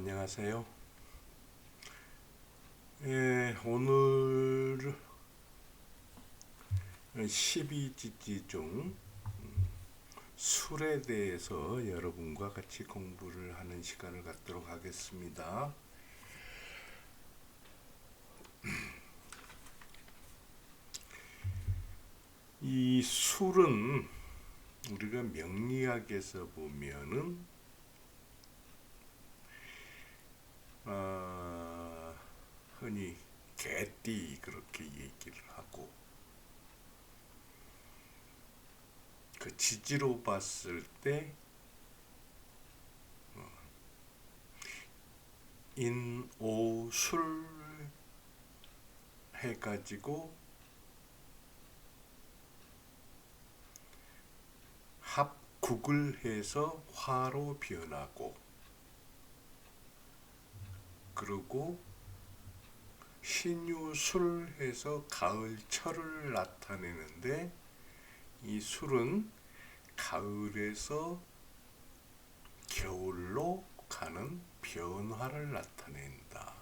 안녕하세요. 오늘 12지지 중 술에 대해서 여러분과 같이 공부를 하는 시간을 갖도록 하겠습니다. 이 술은 우리가 명리학에서 보면은 흔히 개띠 그렇게 얘기를 하고, 그 지지로 봤을 때 인오술 해가지고 합국을 해서 화로 변하고, 그리고 신유술 해서 가을철을 나타내는데, 이 술은 가을에서 겨울로 가는 변화를 나타낸다.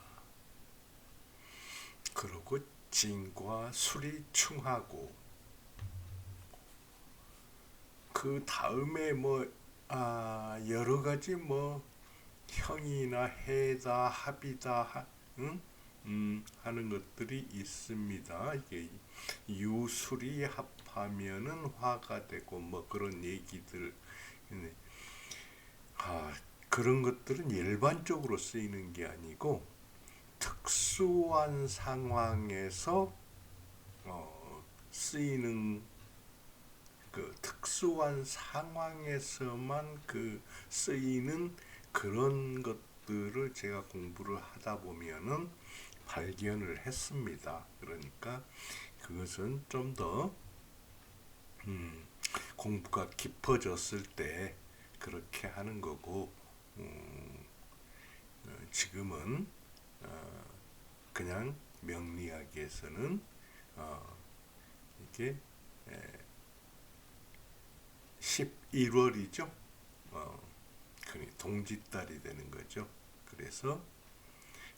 그리고 진과 술이 충하고, 그 다음에 여러 가지 형이나 해다 합이다 응? 하는 것들이 있습니다. 이게 유술이 합하면은 화가 되고 그런 얘기들. 그런 것들은 일반적으로 쓰이는 게 아니고 특수한 상황에서 쓰이는, 그 특수한 상황에서만 쓰이는 그런 것들을 제가 공부를 하다 보면은 발견을 했습니다. 그러니까 그것은 좀 더 공부가 깊어졌을 때 그렇게 하는 거고, 지금은 그냥 명리학에서는 이게 11월이죠. 동짓달이 되는 거죠. 그래서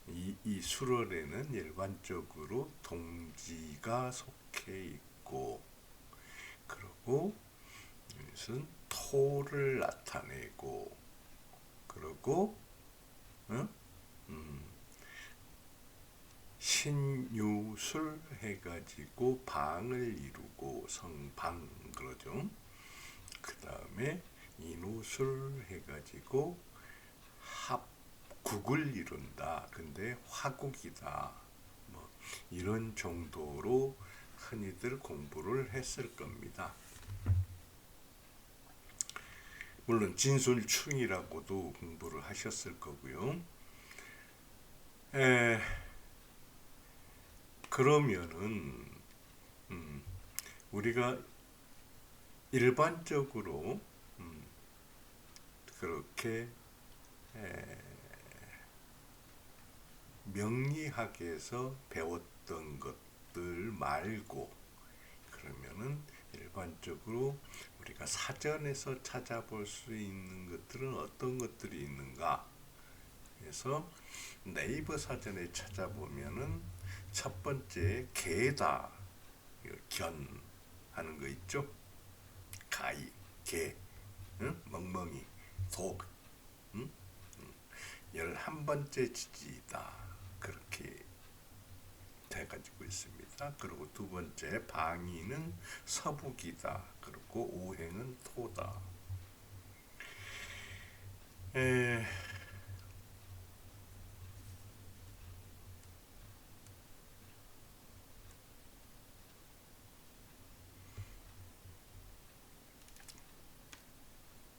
이 술월에는 일반적으로 동지가 속해 있고, 그리고 이것은 토를 나타내고, 그리고 신유술 해가지고 방을 이루고 성방 그러죠. 그 다음에 인우술 해가지고 합국을 이룬다. 근데 화국이다. 이런 정도로 흔히들 공부를 했을 겁니다. 물론 진술충이라고도 공부를 하셨을 거고요. 그러면은 우리가 일반적으로 그렇게 명리학에서 배웠던 것들 말고, 그러면은 일반적으로 우리가 사전에서 찾아볼 수 있는 것들은 어떤 것들이 있는가? 그래서 네이버 사전에 찾아보면은 첫 번째 개다, 견 하는 거 있죠? 가이, 개, 멍멍이, 독, 11번째 지지이다. 그렇게 돼가지고 있습니다. 그리고 두 번째 방위는 서북이다. 그리고 오행은 토다.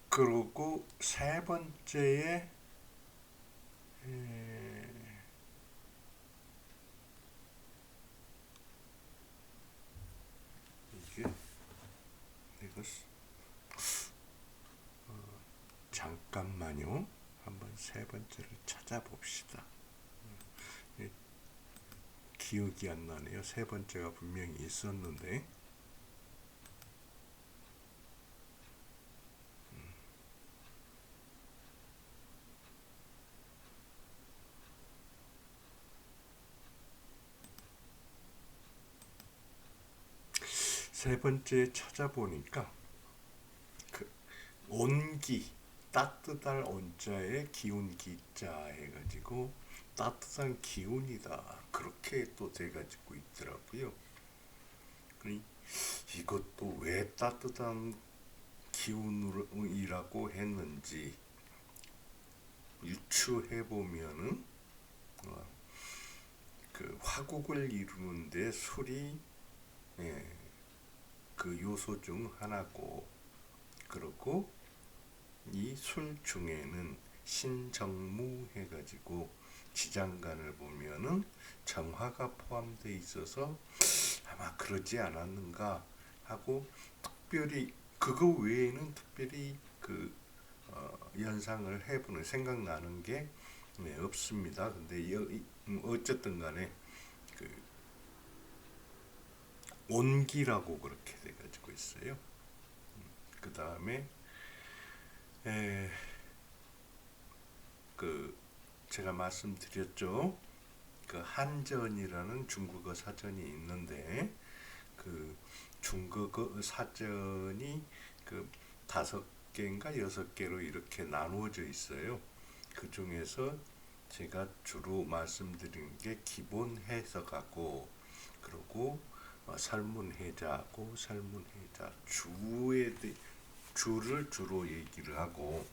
그리고 세 번째에 이게 이거 잠깐만요. 한번 세 번째를 찾아봅시다. 기억이 안 나네요. 세 번째가 분명히 있었는데. 세 번째 찾아보니까 그 온기, 따뜻할 온자에 기운 기자 해가지고 따뜻한 기운이다 그렇게 또 돼가지고 있더라고요. 이것도 왜 따뜻한 기운이라고 했는지 유추해 보면은 그 화국을 이루는데 술이 그 요소 중 하나고, 그리고 이 술 중에는 신정무 해가지고 지장간을 보면은 정화가 포함되어 있어서 아마 그러지 않았는가 하고, 특별히 그거 외에는 특별히 그 연상을 해보는 생각나는 게 없습니다. 근데 어쨌든 간에 그 온기라고 그렇게 돼가지고 있어요. 그 다음에 그 제가 말씀드렸죠. 그 한전이라는 중국어 사전이 있는데 그 중국어 사전이 그 5개인가 6개로 이렇게 나누어져 있어요. 그 중에서 제가 주로 말씀드리는 게 기본 해석하고, 그리고 설문해자하고 설문해자 주를 주로 얘기를 하고,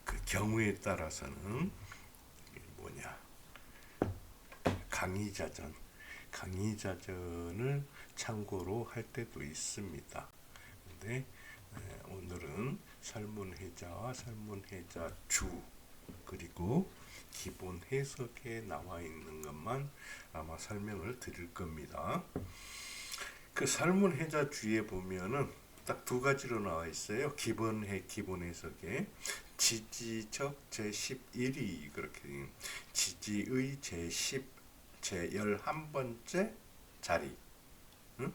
그 경우에 따라서는 뭐냐, 강의자전을 참고로 할 때도 있습니다. 근데 오늘은 설문해자와 설문해자 주, 그리고 기본 해석에 나와 있는 것만 아마 설명을 드릴 겁니다. 그 설문해자 주에 보면은 딱 2가지로 나와 있어요. 기본 해석에 지지적 제11위 그렇게 지지의 제11번째 자리, 응?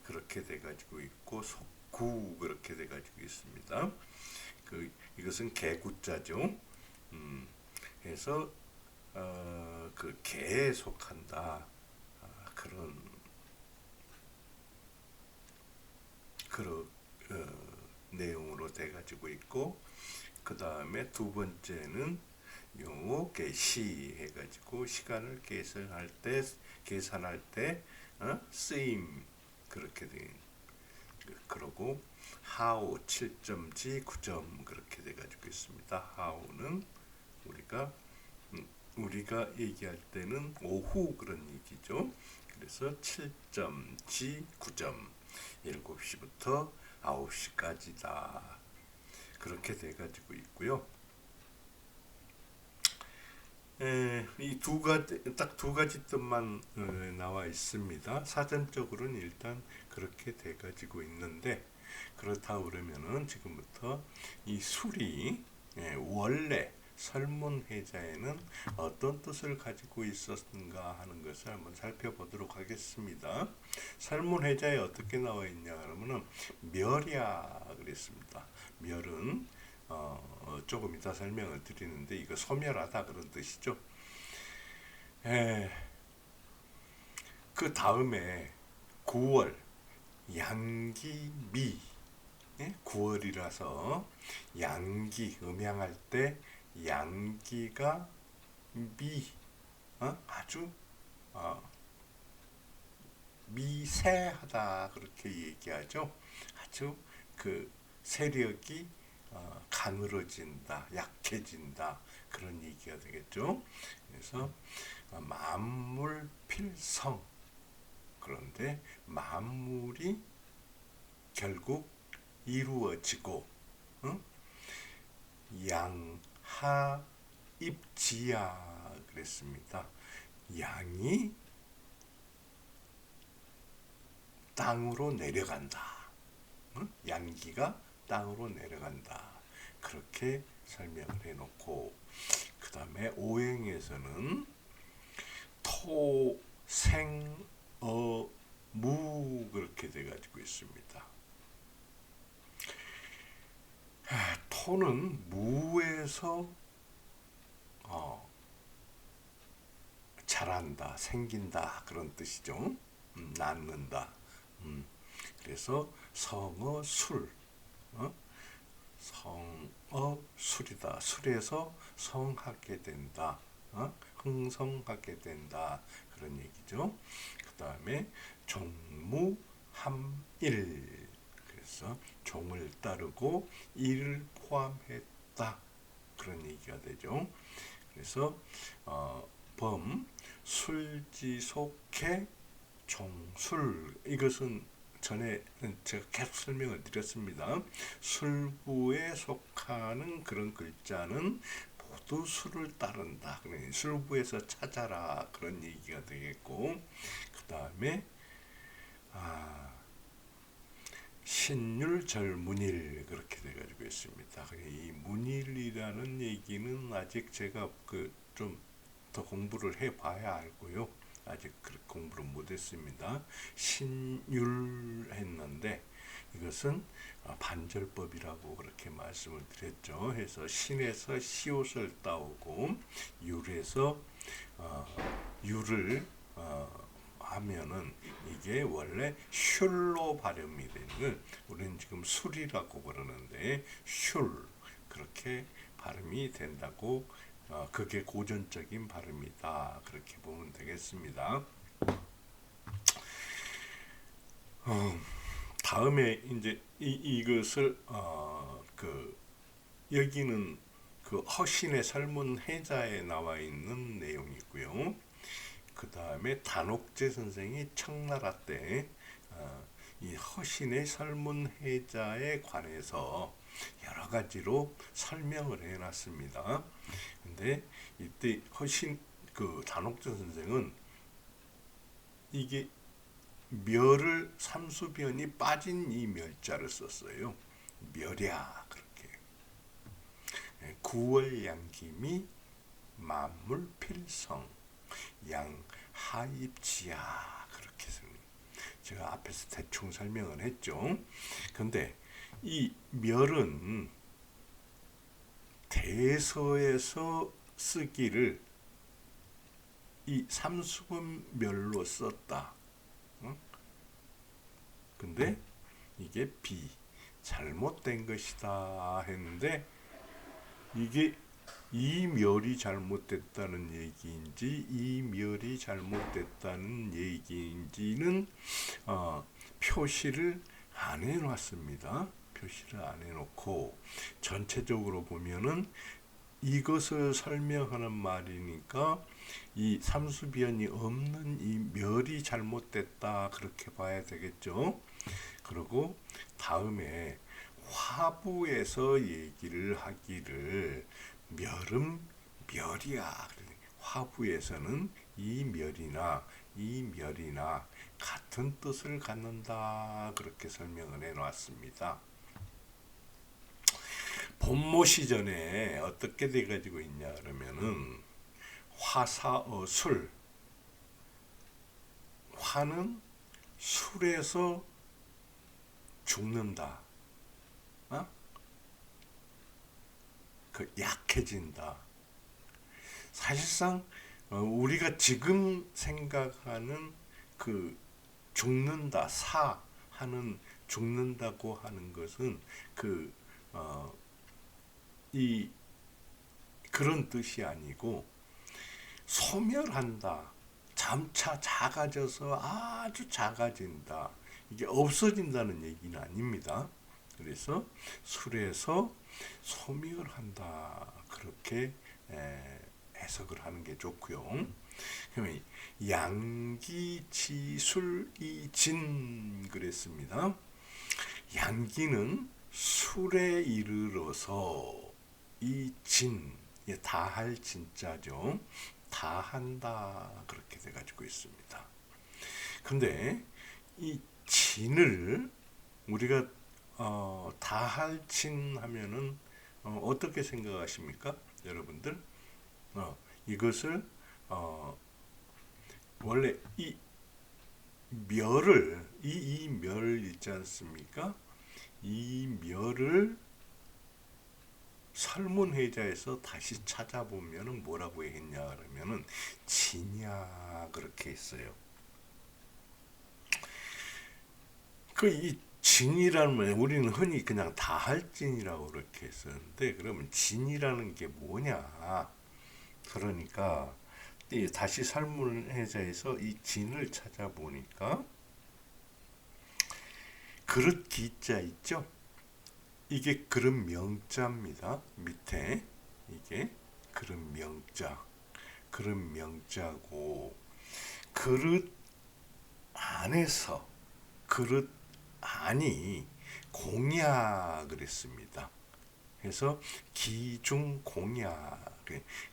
그렇게 돼가지고 있고, 속구 그렇게 돼가지고 있습니다. 이것은 개구자죠. 해서 그 개에 속한다, 그런 내용으로 돼가지고 있고, 그 다음에 2번째는 요 개시 해가지고 시간을 계산할 때 쓰임 그렇게 돼. 그러고 하오 7점지 9점 그렇게 돼가지고 있습니다. 하오는 우리가 얘기할 때는 오후 그런 얘기죠. 그래서 7점, 지 9점, 7시부터 9시까지다. 그렇게 돼가지고 있고요. 이 딱 두 가지 뜻만 나와 있습니다. 사전적으로는 일단 그렇게 돼가지고 있는데, 그렇다 그러면은 지금부터 이 술이 원래 설문해자에는 어떤 뜻을 가지고 있었는가 하는 것을 한번 살펴보도록 하겠습니다. 설문해자에 어떻게 나와 있냐 그러면은 멸이야 그랬습니다. 멸은 조금 이따 설명을 드리는데, 이거 소멸하다 그런 뜻이죠. 그 다음에 9월 양기미, 9월이라서 양기 음양할 때 양기가 아주 미세하다 그렇게 얘기하죠. 아주 그 세력이 가늘어진다, 약해진다 그런 얘기가 되겠죠. 그래서 만물 필성, 그런데 만물이 결국 이루어지고, 양하 입지야 그랬습니다. 양이 땅으로 내려간다. 양기가 땅으로 내려간다. 그렇게 설명을 해놓고, 그 다음에 오행에서는 토, 생, 무 그렇게 돼가지고 있습니다. 토는 무에서 자란다, 생긴다 그런 뜻이죠. 낳는다. 그래서 성어 술, 성어 술이다. 술에서 성하게 된다. 흥성하게 된다. 그런 얘기죠. 그 다음에 종무함일. 그래서 종을 따르고 일을 포함했다. 그런 얘기가 되죠. 그래서 범, 술지속해, 종술. 이것은 전에 제가 계속 설명을 드렸습니다. 술부에 속하는 그런 글자는 모두 술을 따른다. 그러니 술부에서 찾아라. 그런 얘기가 되겠고, 그 다음에 신율절문일 그렇게 돼가지고 있습니다. 이 문일이라는 얘기는 아직 제가 좀 더 공부를 해봐야 알고요. 아직 그렇게 공부를 못했습니다. 신율 했는데 이것은 반절법이라고 그렇게 말씀을 드렸죠. 해서 신에서 시옷을 따오고 율에서 율을 하면은 이게 원래 슐로 발음이 되는, 우리는 지금 술이라고 그러는데 슐 그렇게 발음이 된다고, 그게 고전적인 발음이다 그렇게 보면 되겠습니다. 다음에 이제 이것을 여기는 그 허신의 설문해자에 나와 있는 내용이고요. 그 다음에 단옥제 선생이 청나라 때 이 허신의 설문해자에 관해서 여러 가지로 설명을 해놨습니다. 근데 이때 허신 단옥제 선생은 이게 멸을 삼수변이 빠진 이 멸자를 썼어요. 멸야 그렇게. 구월양김이 만물필성 양하입지야 그렇게 제가 앞에서 대충 설명을 했죠. 근데 이 멸은 대서에서 쓰기를 이 삼수분멸로 썼다. 근데 이게 잘못된 것이다 했는데, 이게 이 멸이 잘못됐다는 얘기인지 이 멸이 잘못됐다는 얘기인지는 표시를 안 해놨습니다. 표시를 안 해놓고 전체적으로 보면은 이것을 설명하는 말이니까 이 삼수변이 없는 이 멸이 잘못됐다 그렇게 봐야 되겠죠. 그리고 다음에 화부에서 얘기를 하기를 멸은 멸이야. 화부에서는 이 멸이나 같은 뜻을 갖는다 그렇게 설명을 해놨습니다. 본모시전에 어떻게 돼가지고 있냐 그러면은 화사어술, 화는 술에서 죽는다. 약해진다. 사실상 우리가 지금 생각하는 죽는다, 하는 죽는다고 하는 것은 그런 뜻이 아니고 소멸한다. 점차 작아져서 아주 작아진다. 이게 없어진다는 얘기는 아닙니다. 그래서 술에서 소멸한다. 그렇게 해석을 하는 게 좋고요. 그러면 양기지술이진 그랬습니다. 양기는 술에 이르러서 이 진, 다할 진짜죠. 다한다 그렇게 돼가지고 있습니다. 근데 이 진을 우리가 다할 진 하면은 어떻게 생각하십니까, 여러분들? 이것을 원래 이 멸을 이 멸 있지 않습니까? 이 멸을 설문회자에서 다시 찾아보면은 뭐라고 했냐 그러면은 진야 그렇게 했어요. 그 이 진이라는 말 우리는 흔히 그냥 다할진이라고 그렇게 썼는데 그러면 진이라는 게 뭐냐? 그러니까 다시 설문해자에서 이 진을 찾아보니까 그릇 기자 있죠? 이게 그릇 명자입니다. 밑에 이게 그릇 명자, 그릇 명자고 그릇 안에서 그릇 안이 공약을 했습니다. 그래서 기중 공약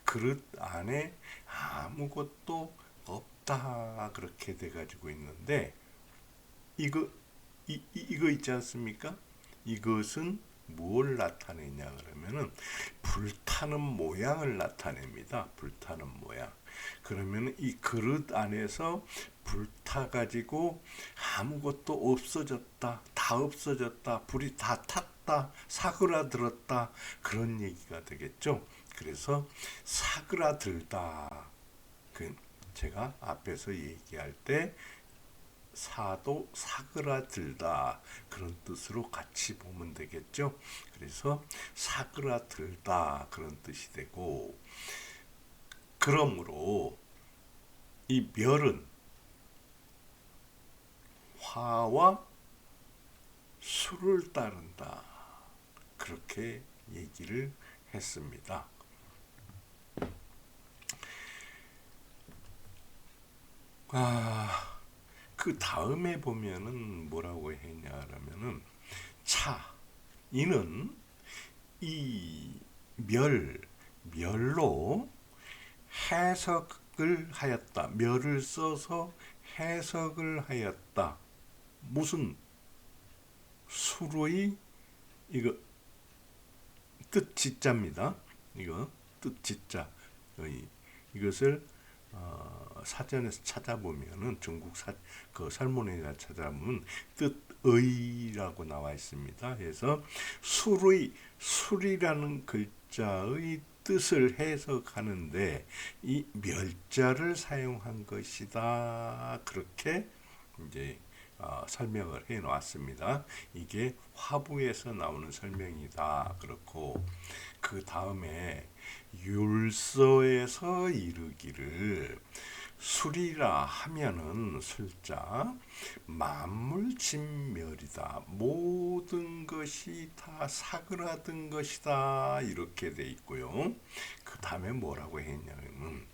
그릇 안에 아무것도 없다 그렇게 돼 가지고 있는데 이거 이거 있지 않습니까? 이것은 뭘 나타내냐 그러면은 불타는 모양을 나타냅니다. 불타는 모양. 그러면 이 그릇 안에서 불타 가지고 아무것도 없어졌다, 다 없어졌다, 불이 다 탔다, 사그라들었다 그런 얘기가 되겠죠. 그래서 사그라들다. 그 제가 앞에서 얘기할 때 사도 사그라들다 그런 뜻으로 같이 보면 되겠죠. 그래서 사그라들다 그런 뜻이 되고 그러므로 이 멸은 화와 수를 따른다 그렇게 얘기를 했습니다. 그 다음에 보면은 뭐라고 했냐라면은 이는 이 멸로 해석을 하였다. 멸을 써서 해석을 하였다. 무슨 수로의 이거 뜻지자입니다. 이거 뜻지자 이것을 사전에서 찾아보면은 중국 그 설문에 찾아보면 뜻의라고 나와 있습니다. 그래서 술이라는 글자의 뜻을 해석하는데 이 멸자를 사용한 것이다. 그렇게 이제 설명을 해 놨습니다. 이게 화부에서 나오는 설명이다. 그렇고 그 다음에 율서에서 이르기를 술이라 하면은 술자 만물진멸이다. 모든 것이 다 사그라든 것이다. 이렇게 돼 있고요. 그 다음에 뭐라고 했냐면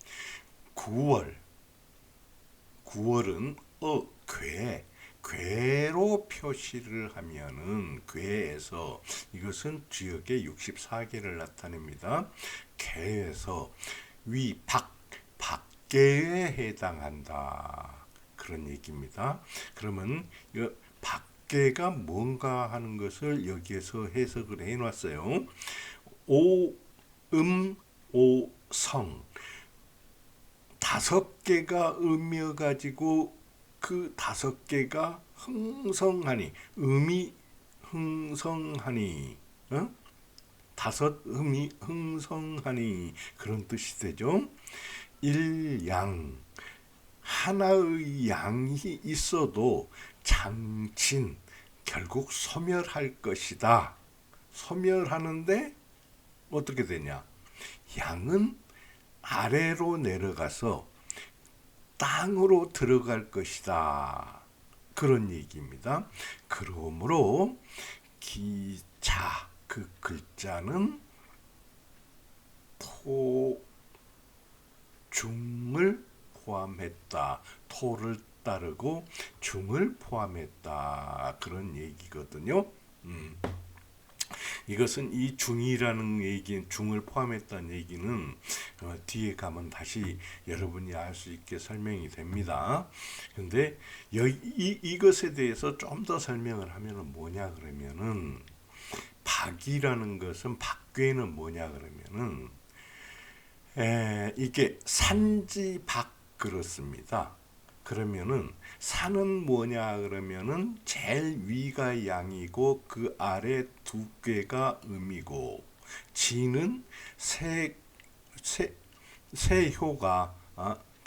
구월은 괴로 표시를 하면은 괴에서 이것은 주역의 64개를 나타냅니다. 개에서 밖에에 해당한다. 그런 얘기입니다. 그러면 이 밖에가 뭔가 하는 것을 여기에서 해석을 해 놨어요. 오성 5개가 음이어 가지고 그 5개가 흥성하니 음이 흥성하니 다섯 음이 흥성하니 그런 뜻이 되죠. 일양 하나의 양이 있어도 장친 결국 소멸할 것이다. 소멸하는데 어떻게 되냐? 양은 아래로 내려가서 땅으로 들어갈 것이다. 그런 얘기입니다. 그러므로 기자 그 글자는 중을 포함했다. 토를 따르고 중을 포함했다. 그런 얘기거든요. 이것은 이 중이라는 얘기, 중을 포함했다는 얘기는 뒤에 가면 다시 여러분이 알 수 있게 설명이 됩니다. 근데 이것에 대해서 좀 더 설명을 하면은 뭐냐 그러면은 박이라는 것은 박괴는 뭐냐 그러면은 이게 산지박 그렇습니다. 그러면은 산은 뭐냐 그러면은 제일 위가 양이고 그 아래 2개가 음이고 지는 세효가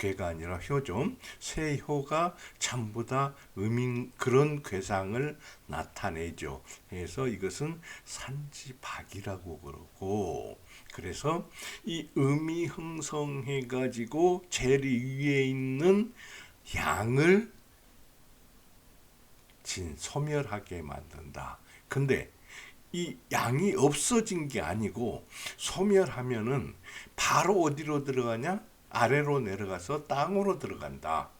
괴가 아니라 효죠. 세 효가 전부 다 그런 괴상을 나타내죠. 그래서 이것은 산지박이라고 그러고, 그래서 이 음이 형성해 가지고 제일 위에 있는 양을 소멸하게 만든다. 근데 이 양이 없어진 게 아니고 소멸하면은 바로 어디로 들어가냐? 아래로 내려가서 땅으로 들어간다.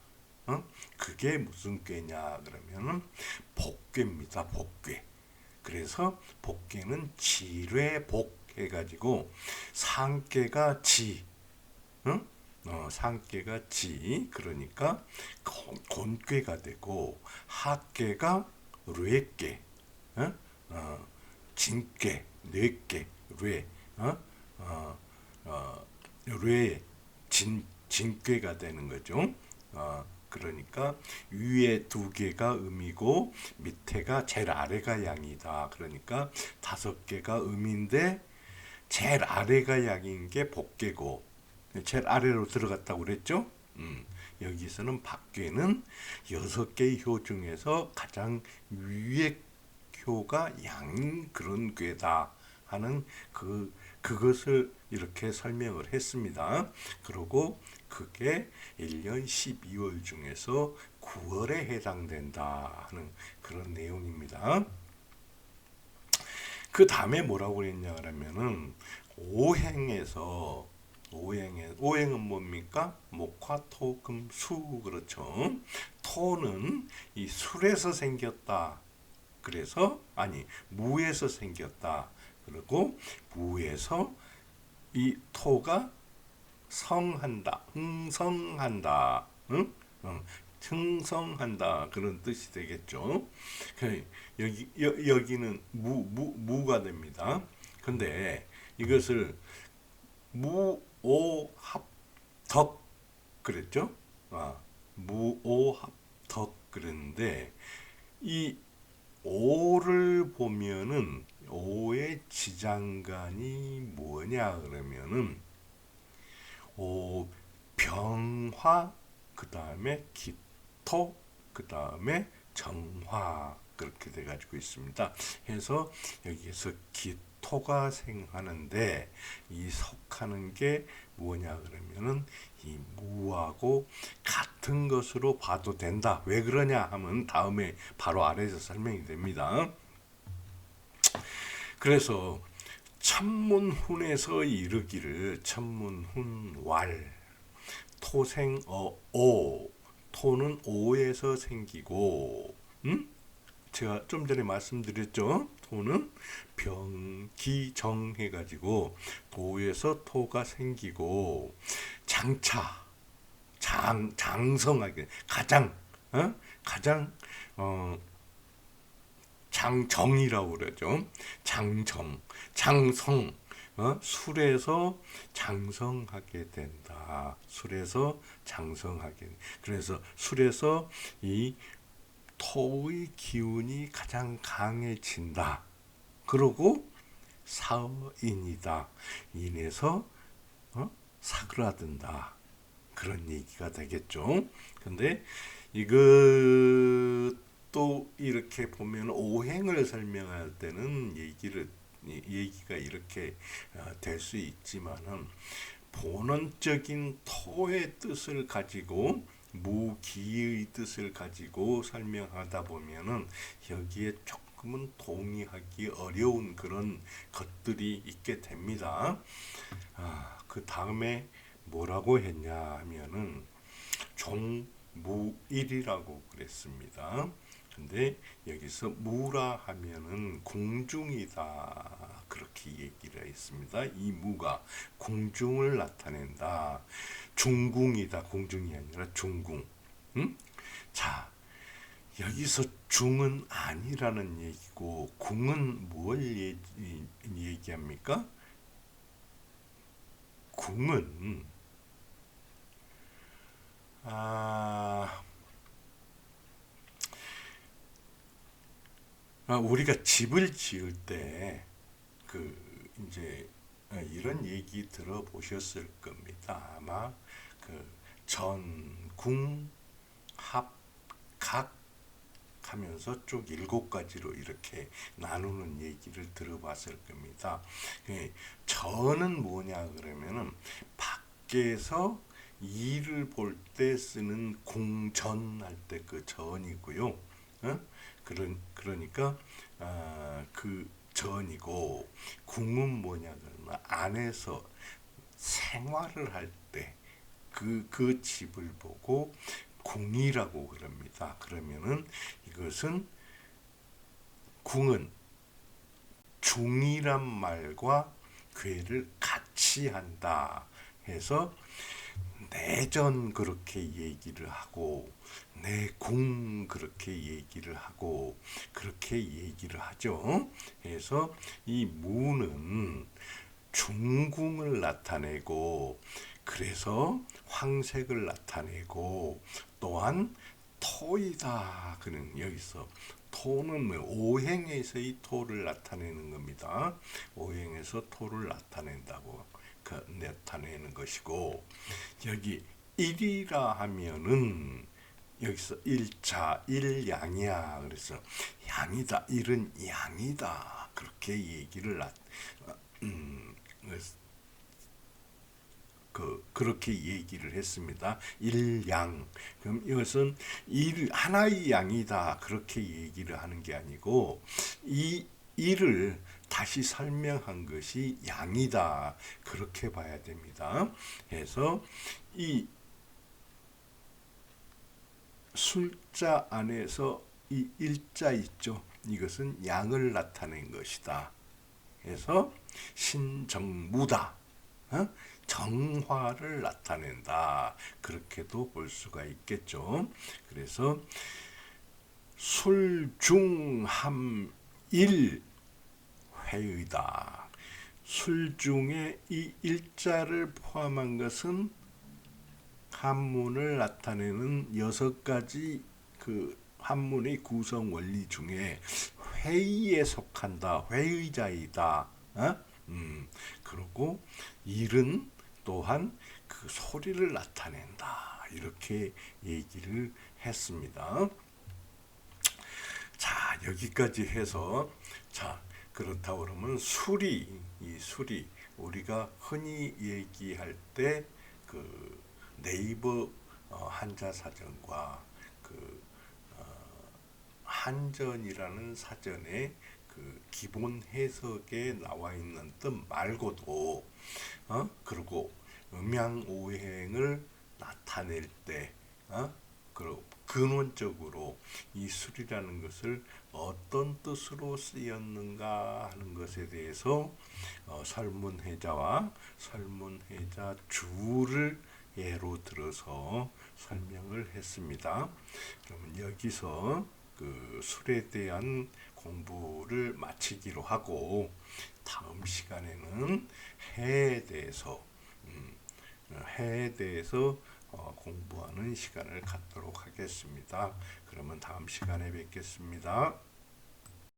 그게 무슨 꾀냐 그러면은 복괴입니다. 복괴. 그래서 복괴는 지뢰복 해가지고 상괴가 지, 응? 상괴가 지, 그러니까 곤괴가 되고 하괴가 뇌괴, 진괴, 뇌괴, 뇌, 뇌, 진괴가 되는 거죠. 그러니까 위에 두 개가 음이고 밑에가 제일 아래가 양이다. 그러니까 다섯 개가 음인데 제일 아래가 양인 게 복괴고 제일 아래로 들어갔다고 그랬죠. 여기서는 박괴는 여섯 개의 효 중에서 가장 위에 효가 양 그런 괴다 하는 그것을 이렇게 설명을 했습니다. 그리고 그게 1년 12월 중에서 9월에 해당된다 하는 그런 내용입니다. 그 다음에 뭐라고 그랬냐 그러면은 오행은 뭡니까? 목화, 토, 금, 수 그렇죠. 토는 이 술에서 생겼다. 그래서 무에서 생겼다. 그리고 무에서 이 토가 성한다, 흥성한다, 응? 흥성한다 그런 뜻이 되겠죠. 여기는 무가 됩니다. 근데 이것을 무오합덕 그랬죠. 무오합덕 그랬는데 이 오를 보면은 오의 지장간이 뭐냐 그러면은 병화 그 다음에 기토 그 다음에 정화 그렇게 돼 가지고 있습니다. 그래서 여기에서 기토가 생하는데 이 속하는 게 뭐냐 그러면은 이 무하고 같은 것으로 봐도 된다. 왜 그러냐 하면 다음에 바로 아래에서 설명이 됩니다. 그래서 천문훈에서 이르기를 천문훈왈 토생오 토는 오에서 생기고 제가 좀 전에 말씀드렸죠. 토는 병기정 해가지고 도에서 토가 생기고 장차 장성하게 가장 장정이라고 그러죠. 장성 술에서 장성하게 된다. 술에서 장성하게. 그래서 술에서 이 토의 기운이 가장 강해진다. 그리고 사인이다. 인해서 사그라든다. 그런 얘기가 되겠죠. 근데 이것도 이렇게 보면 오행을 설명할 때는 얘기가 이렇게 될 수 있지만은 본원적인 토의 뜻을 가지고 무기의 뜻을 가지고 설명하다 보면은 여기에 조금은 동의하기 어려운 그런 것들이 있게 됩니다. 그 다음에 뭐라고 했냐 하면은 종무일이라고 그랬습니다. 근데 여기서 무라 하면은 궁중이다 그렇게 얘기를 했습니다. 이 무가 궁중을 나타낸다. 중궁이다. 궁중이 아니라 중궁. 자, 여기서 중은 아니라는 얘기고 궁은 뭘 얘기합니까? 궁은 우리가 집을 지을 때 이제 이런 얘기 들어보셨을 겁니다. 아마 전, 궁, 합, 각 하면서 쭉 7가지로 이렇게 나누는 얘기를 들어봤을 겁니다. 전은 뭐냐 그러면은 밖에서 일을 볼 때 쓰는 공전 할 때 그 전이고요. 그러니까 그 전이고, 궁은 뭐냐 그러면 안에서 생활을 할 때 그 집을 보고 궁이라고 그럽니다. 그러면은 이것은 궁은 중이란 말과 괴를 같이 한다 해서 내전 그렇게 얘기를 하고 내궁 그렇게 얘기를 하고 그렇게 얘기를 하죠. 그래서 이 무는 중궁을 나타내고 그래서 황색을 나타내고 또한 토이다. 그는 여기서 토는 뭐 오행에서의 토를 나타내는 겁니다. 오행에서 토를 나타낸다고 나타내는 것이고, 여기 일이라 하면은 여기서 일자 일양이야. 그래서 양이다. 일은 양이다. 그렇게 얘기를 그렇게 얘기를 했습니다. 일양. 그럼 이것은 하나의 양이다. 그렇게 얘기를 하는 게 아니고 이 일을 다시 설명한 것이 양이다. 그렇게 봐야 됩니다. 그래서 이 술자 안에서 이 일자 있죠. 이것은 양을 나타낸 것이다. 그래서 신정무다. 정화를 나타낸다. 그렇게도 볼 수가 있겠죠. 그래서 술중함일 회의다. 술중에 이 일자를 포함한 것은 한문을 나타내는 6가지 그 한문의 구성 원리 중에 회의에 속한다. 회의자이다. 그리고 일은 또한 그 소리를 나타낸다. 이렇게 얘기를 했습니다. 자, 여기까지 해서 그렇다 그러면 이 술이 우리가 흔히 얘기할 때 그 네이버 한자사전과 그 한전이라는 사전에 그 기본 해석에 나와 있는 뜻 말고도 그리고 음양오행을 나타낼 때 그리고 근원적으로 이 술이라는 것을 어떤 뜻으로 쓰였는가 하는 것에 대해서 설문해자와 설문해자 주를 예로 들어서 설명을 했습니다. 그러면 여기서 그 술에 대한 공부를 마치기로 하고 다음 시간에는 해에 대해서 공부하는 시간을 갖도록 하겠습니다. 그러면 다음 시간에 뵙겠습니다.